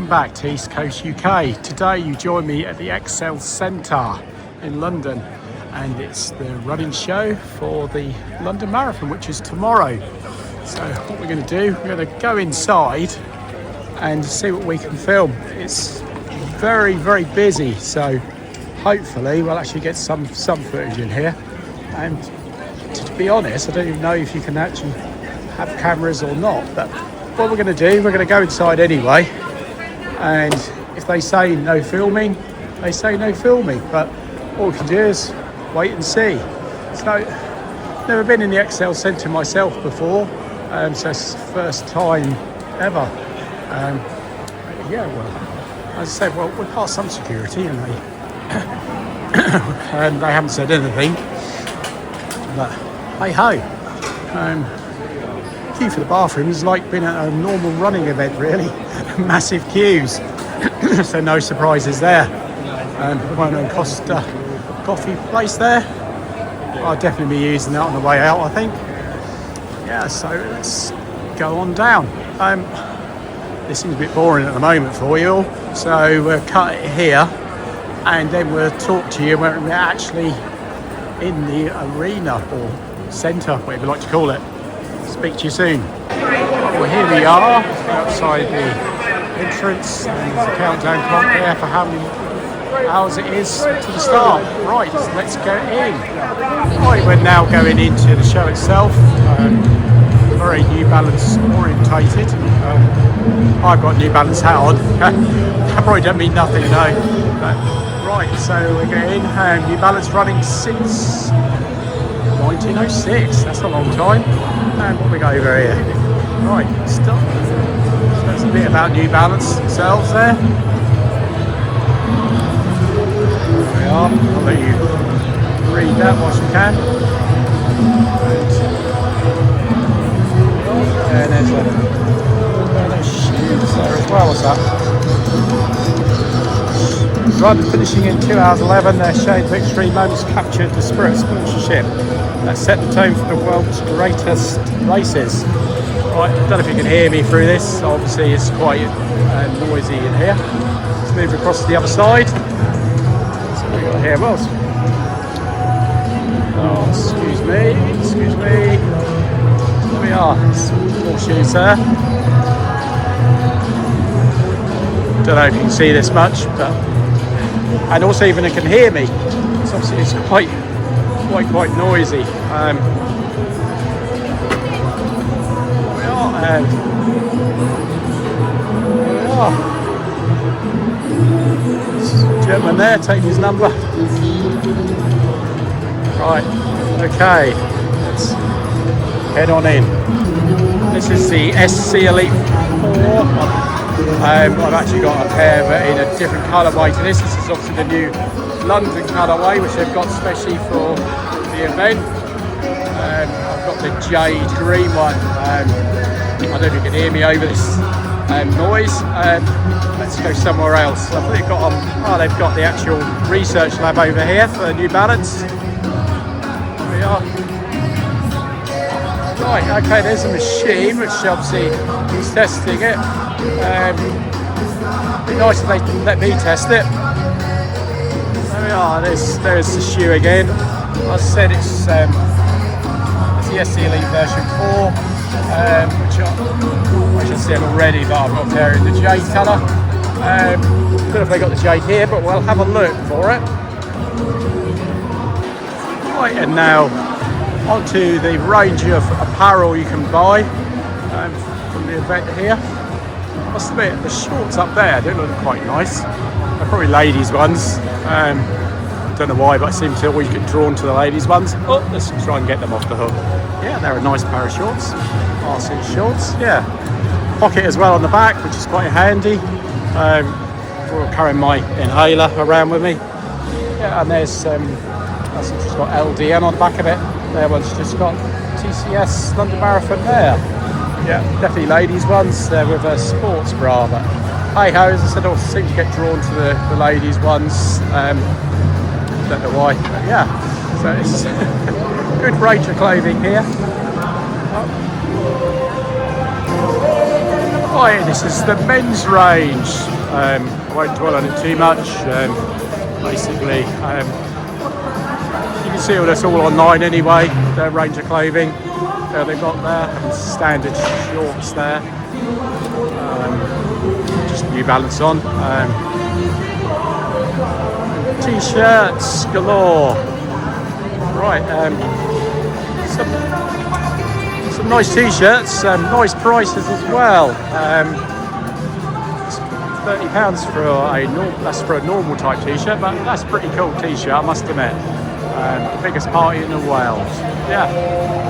Welcome back to East Coast UK. Today you join me at the Excel Centre in London, and it's the running show for the London Marathon, which is tomorrow. So what we're going to do, we're going to go inside and see what we can film. It's very, very busy, so hopefully we'll actually get some footage in here. And to be honest, I don't even know if you can actually have cameras or not, but what we're going to do, we're going to go inside anyway, and if they say no filming, they say no filming, but all we can do is wait and see. So, never been in the Excel Centre myself before, so it's the first time ever. Yeah, well, as I said, well, we passed some security and they haven't said anything, but hey ho. Queue for the bathroom is like being at a normal running event, really. Massive queues, so no surprises there. Well-known Costa coffee place there. I'll definitely be using that on the way out, I think. Yeah, so let's go on down. This seems a bit boring at the moment for you all, so we'll cut it here and then we'll talk to you when we're actually in the arena or centre, whatever you like to call it. Speak to you soon. Well, here we are outside the entrance, and there's a countdown clock there for how many hours it is to the start. Right, so let's go in. Right, we're now going into the show itself. Very New Balance orientated. I've got New Balance hat on. That probably don't mean nothing, no. Right, so we're going in. New Balance running since 1906. That's a long time. And what we got over here? Right, stop. So that's a bit about New Balance themselves there. There we are. I'll let you read that whilst you can. And there's a shoes there as well. What's that? Run finishing in 2 hours 11. Their shade victory moments captured the spirit of sponsorship that set the tone for the world's greatest races. Right, I don't know if you can hear me through this. Obviously, it's quite noisy in here. Let's move across to the other side. So we got here. Well, oh, excuse me. There we are. Some more shoes there. Don't know if you can see this much, but and also even it can hear me. So obviously it's quite noisy. We are. Gentleman there, taking his number. Right, okay, let's head on in. This is the SC Elite 4. I've actually got a pair but in a different colourway to this. This is obviously the new London colourway, which they've got especially for the event. I've got the jade green one. I don't know if you can hear me over this noise. Let's go somewhere else. I think they've got the actual research lab over here for New Balance. Here we are. Right, okay, there's a machine which obviously is testing it. It'd be nice if they let me test it. There we are, there's the shoe again. As I said, it's the SC Elite version 4, which I said already, but I've got there in the jade colour. I don't know if they got the jade here, but we'll have a look for it. Right, and now onto the range of apparel you can buy from the event here. I must admit, the shorts up there don't look quite nice. They're probably ladies' ones. I don't know why, but I seem to always get drawn to the ladies' ones. Oh, let's try and get them off the hook. Yeah, they're a nice pair of shorts. RC shorts, yeah. Pocket as well on the back, which is quite handy. For carrying my inhaler around with me. Yeah, and there's that's just got LDN on the back of it. There one's just got TCS London Marathon there. Yeah, definitely ladies' ones with a sports bra, but hey ho, as I said, I seem to get drawn to the ladies' ones. Don't know why, but yeah. So it's a good range of clothing here. Right, this is the men's range. I won't dwell on it too much. Basically, you can see all this all online anyway. Their range of clothing they've got there, and standard shorts there. Just New Balance on. T-shirts galore. Right, some nice t-shirts, nice prices as well. £30 for that's for a normal type t-shirt, but that's a pretty cool t-shirt, I must admit. The biggest party in the world. Yeah,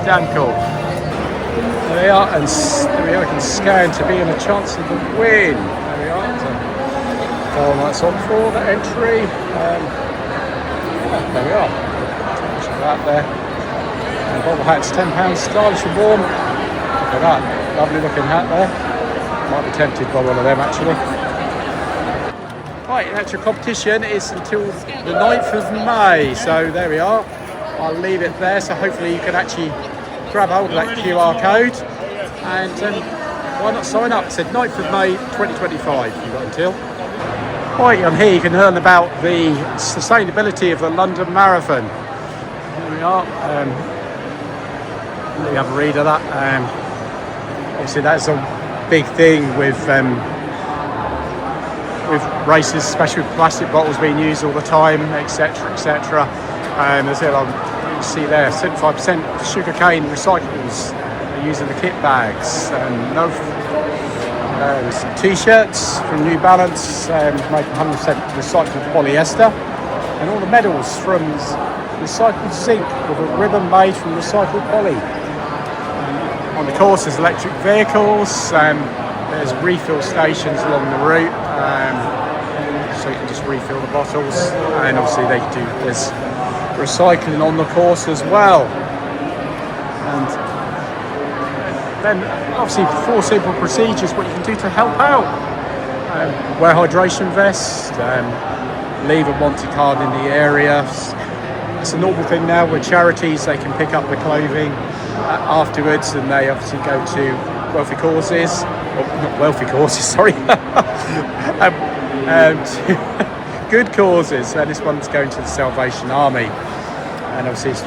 damn cool. There we are, and there we are. I can scan to be in a chance of the win. There we are. That's on for the entry. Yeah, there we are. Check that there. And bobble hat's £10, stylish and warm. Look at that, lovely looking hat there. Might be tempted by one of them actually. Right, the actual competition is until the 9th of May, so there we are. I'll leave it there, so hopefully you can actually grab hold of that QR code and why not sign up? It said 9th of May 2025 you've got until. Right, on here you can learn about the sustainability of the London Marathon. There we are. Let me have a read of that. Obviously that's a big thing with races, especially with plastic bottles being used all the time, etc, etc. As you can see there, 75% of sugarcane recyclables are used in the kit bags. Some t-shirts from New Balance made 100% recycled polyester, and all the medals from recycled zinc with a ribbon made from recycled poly. On the course there's electric vehicles, there's refill stations along the route, so you can just refill the bottles, and obviously there's recycling on the course as well. And then obviously 4 simple procedures what you can do to help out. Wear hydration vest, leave a wanted card in the area. It's a normal thing now with charities, they can pick up the clothing afterwards, and they obviously go to wealthy causes, or not wealthy causes, sorry, good causes, and this one's going to the Salvation Army. And obviously it's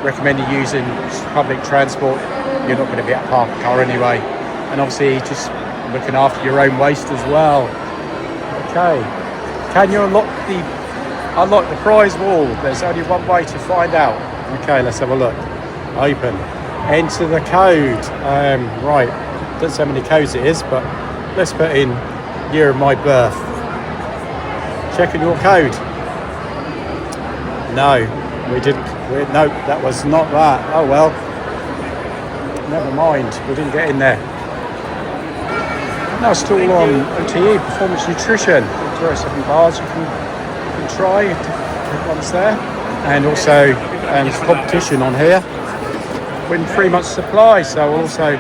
recommended using public transport. You're not going to be able to park a car anyway, and obviously just looking after your own waste as well. Okay, can you unlock the prize wall? There's only one way to find out. Okay, let's have a look. Open, enter the code. Right, don't say how many codes it is, but let's put in year of my birth. Checking your code. No, we didn't. No, that was not that. Oh well. Never mind, we didn't get in there. Now still on OTE, Performance Nutrition. There are 7 bars you can try, different ones there. And also competition on here. Win 3 months supply, so we'll also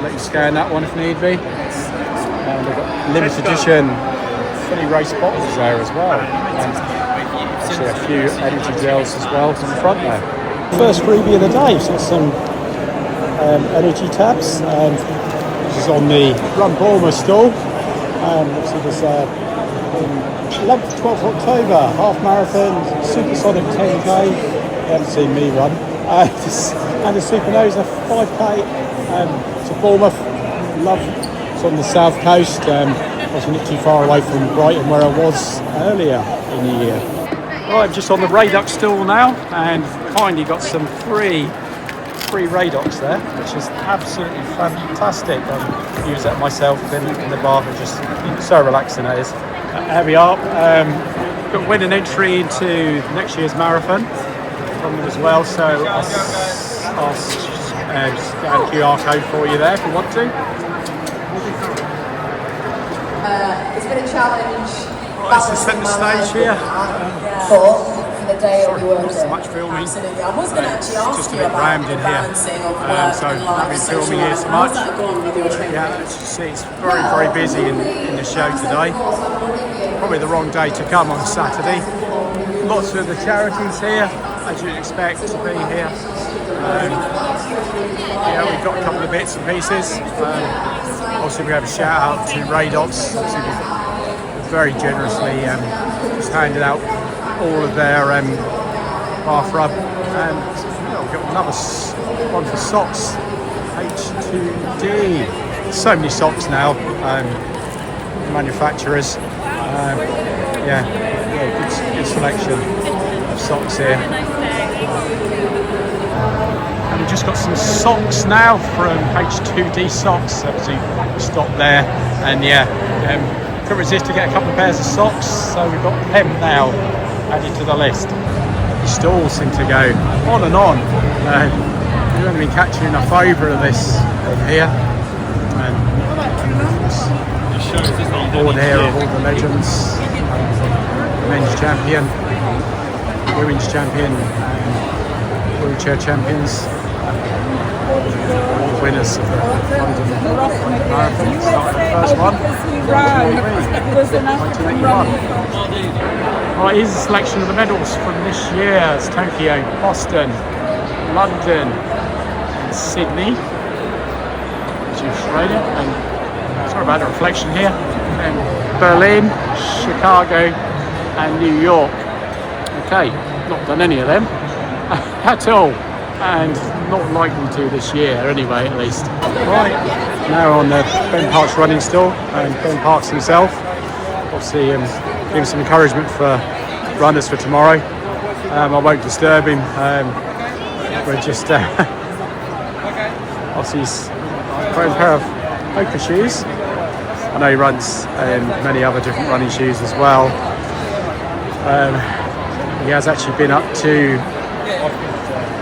let you scan that one if need be. And we've got limited edition fully raced bottles there as well. And actually a few energy gels as well on the front there. First freebie of the day, so some energy tabs. This is on the Run Bournemouth stall. Obviously there's 11th, 12th October, half marathon, supersonic 10k. You haven't seen me run. And the Supernova 5k. So Bournemouth, it's on the south coast. Wasn't too far away from Brighton where I was earlier in the year. Right, I'm just on the Radox stall now, and kindly got some free Radox there, which is absolutely fantastic. I use that myself in the bath, it's just so relaxing it is. Here we are, got to win an entry into next year's marathon from them as well, so I'll scan a QR code for you there if you want to. It's been a challenge. Right, let's just set the stage here. For the day of the work. So much filming. Absolutely. I was going to actually ask you about the balancing of work so and I've life, been social filming life. here so How's much. that gone with your training? Yeah, as you see, it's very busy in the show today. Probably the wrong day to come on Saturday. Lots of the charities here, as you'd expect to be here. Yeah, we've got a couple of bits and pieces. Obviously, we have a shout out to Radox. Obviously, we very generously just handed out all of their bath rub, and we've got another one for socks. H2D. So many socks now. Manufacturers. Good selection of socks here. And we've just got some socks now from H2D Socks. Obviously, we stopped there, and couldn't resist to get a couple of pairs of socks. So we've got them now added to the list. The stalls seem to go on and on. We've only been catching enough over this here. And on board here of all the legends, men's champion, women's champion, and wheelchair champions, all the winners of the London Marathon. Started the first one, 1981. Right, here's a selection of the medals from this year. It's Tokyo, Boston, London, and Sydney, which is Australia, and sorry about the reflection here, and Berlin, Chicago, and New York. Okay, not done any of them at all, and not likely to this year anyway, at least. Right, now on the Ben Parks running store, and Ben Parks himself, obviously giving some encouragement for runners for tomorrow. I won't disturb him. We're just obviously he's wearing a pair of Hoka shoes. I know he runs many other different running shoes as well. He has actually been up to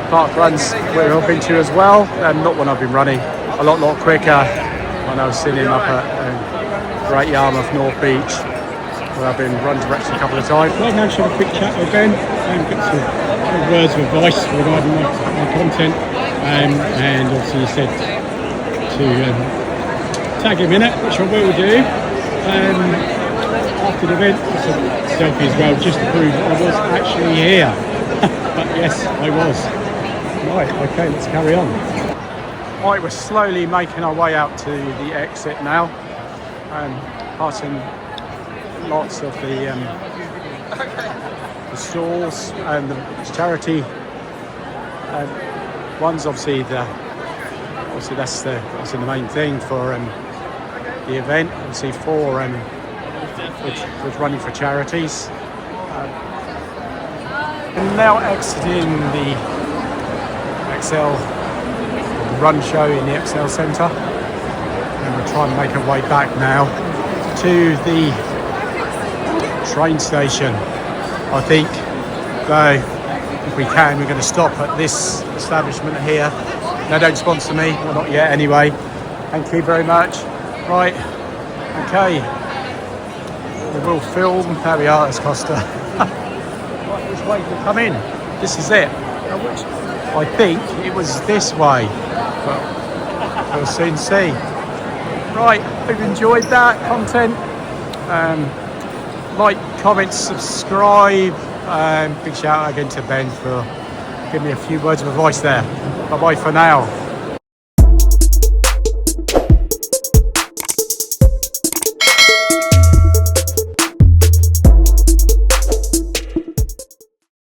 park runs where I've been to as well. Not when I've been running, a lot quicker. When I was seeing him up at Great Yarmouth, North Beach, where I've been run direct a couple of times. Right now, just have a quick chat with Ben and get some words of advice regarding my content. And obviously he said to tag him in it, which I will do. After the event, it's a selfie as well, just to prove I was actually here. But yes, I was. Right, okay, let's carry on. Right, we're slowly making our way out to the exit now, passing lots of the stalls and the charity ones. Obviously, that's the main thing for the event. Obviously, for with running for charities. And now exiting the Excel run show in the Excel Centre, and we're trying to make our way back now to the train station. I think, though, if we can, we're going to stop at this establishment here. They don't sponsor me, well, not yet anyway. Thank you very much. Right, okay. We will film. There we are, it's Costa. Right, which way to come in? This is it. I think it was this way, but we'll soon see. Right, hope you enjoyed that content. Like, comment, subscribe. Big shout out again to Ben for giving me a few words of advice there. Bye bye for now.